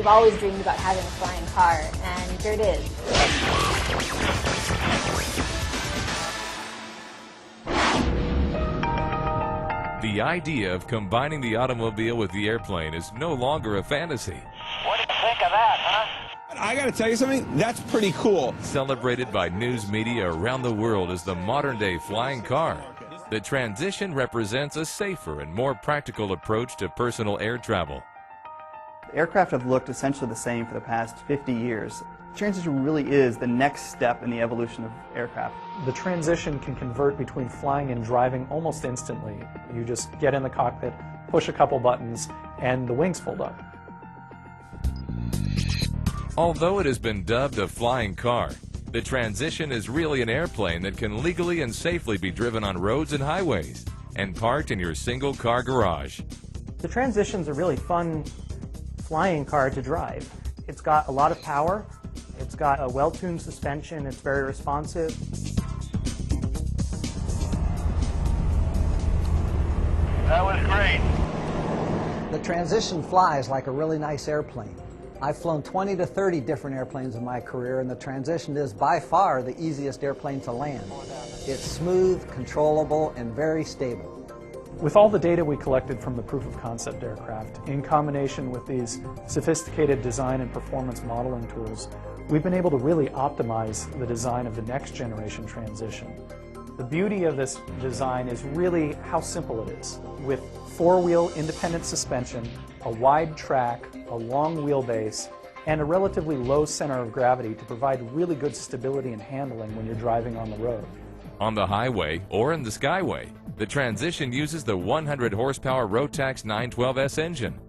We've always dreamed about having a flying car, and here it is. The idea of combining the automobile with the airplane is no longer a fantasy. What do you think of that, huh? I gotta tell you something, that's pretty cool. Celebrated by news media around the world as the modern-day flying car, the Transition represents a safer and more practical approach to personal air travel. Aircraft have looked essentially the same for the past 50 years. Transition really is the next step in the evolution of aircraft. The Transition can convert between flying and driving almost instantly. You just get in the cockpit, push a couple buttons, and the wings fold up. Although it has been dubbed a flying car, the Transition is really an airplane that can legally and safely be driven on roads and highways and parked in your single-car garage. The Transition's a really fun flying car to drive. It's got a lot of power, it's got a well-tuned suspension, it's very responsive. That was great. The Transition flies like a really nice airplane. I've flown 20 to 30 different airplanes in my career, and the Transition is by far the easiest airplane to land. It's smooth, controllable, and very stable. With all the data we collected from the proof of concept aircraft, in combination with these sophisticated design and performance modeling tools, we've been able to really optimize the design of the next generation Transition. The beauty of this design is really how simple it is. With four-wheel independent suspension, a wide track, a long wheelbase, and a relatively low center of gravity to provide really good stability and handling when you're driving on the road. On the highway or in the skyway, the Transition uses the 100 horsepower Rotax 912S engine.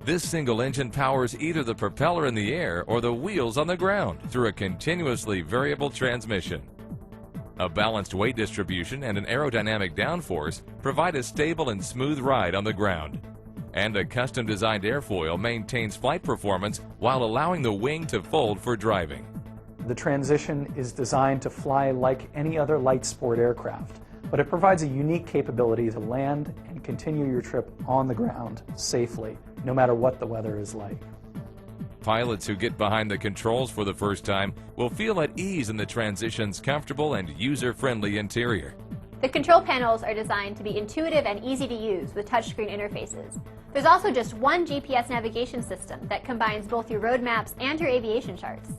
This single engine powers either the propeller in the air or the wheels on the ground through a continuously variable transmission. A balanced weight distribution and an aerodynamic downforce provide a stable and smooth ride on the ground. And a custom-designed airfoil maintains flight performance while allowing the wing to fold for driving. The Transition is designed to fly like any other light sport aircraft, but it provides a unique capability to land and continue your trip on the ground safely, no matter what the weather is like. Pilots who get behind the controls for the first time will feel at ease in the Transition's comfortable and user-friendly interior. The control panels are designed to be intuitive and easy to use with touchscreen interfaces. There's also just one GPS navigation system that combines both your road maps and your aviation charts.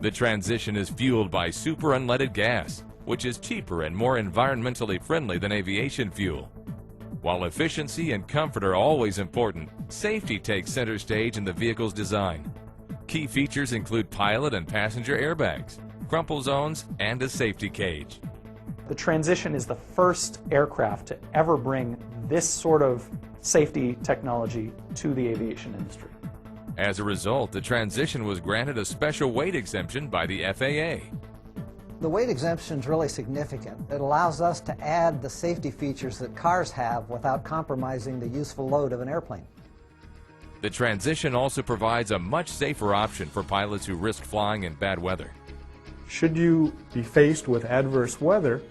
The Transition is fueled by super unleaded gas, which is cheaper and more environmentally friendly than aviation fuel. While efficiency and comfort are always important, safety takes center stage in the vehicle's design. Key features include pilot and passenger airbags, crumple zones, and a safety cage. The Transition is the first aircraft to ever bring this sort of safety technology to the aviation industry. As a result, the Transition was granted a special weight exemption by the FAA. The weight exemption is really significant. It allows us to add the safety features that cars have without compromising the useful load of an airplane. The Transition also provides a much safer option for pilots who risk flying in bad weather. Should you be faced with adverse weather,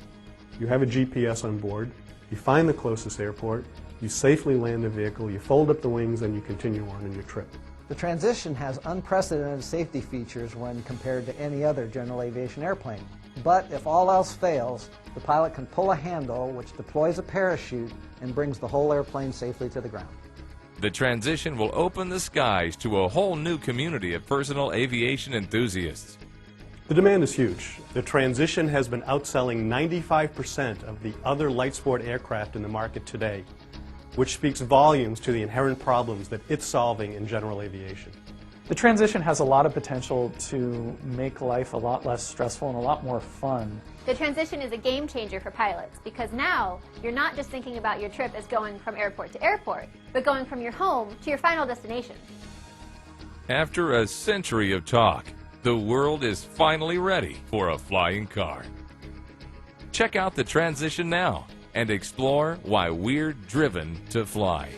you have a GPS on board, you find the closest airport, you safely land the vehicle, you fold up the wings, and you continue on in your trip. The Transition has unprecedented safety features when compared to any other general aviation airplane. But if all else fails, the pilot can pull a handle which deploys a parachute and brings the whole airplane safely to the ground. The Transition will open the skies to a whole new community of personal aviation enthusiasts. The demand is huge. The Transition has been outselling 95% of the other light sport aircraft in the market today, which speaks volumes to the inherent problems that it's solving in general aviation. The Transition has a lot of potential to make life a lot less stressful and a lot more fun. The Transition is a game changer for pilots because now you're not just thinking about your trip as going from airport to airport, but going from your home to your final destination. After a century of talk, the world is finally ready for a flying car. Check out the Transition now and explore why we're driven to fly.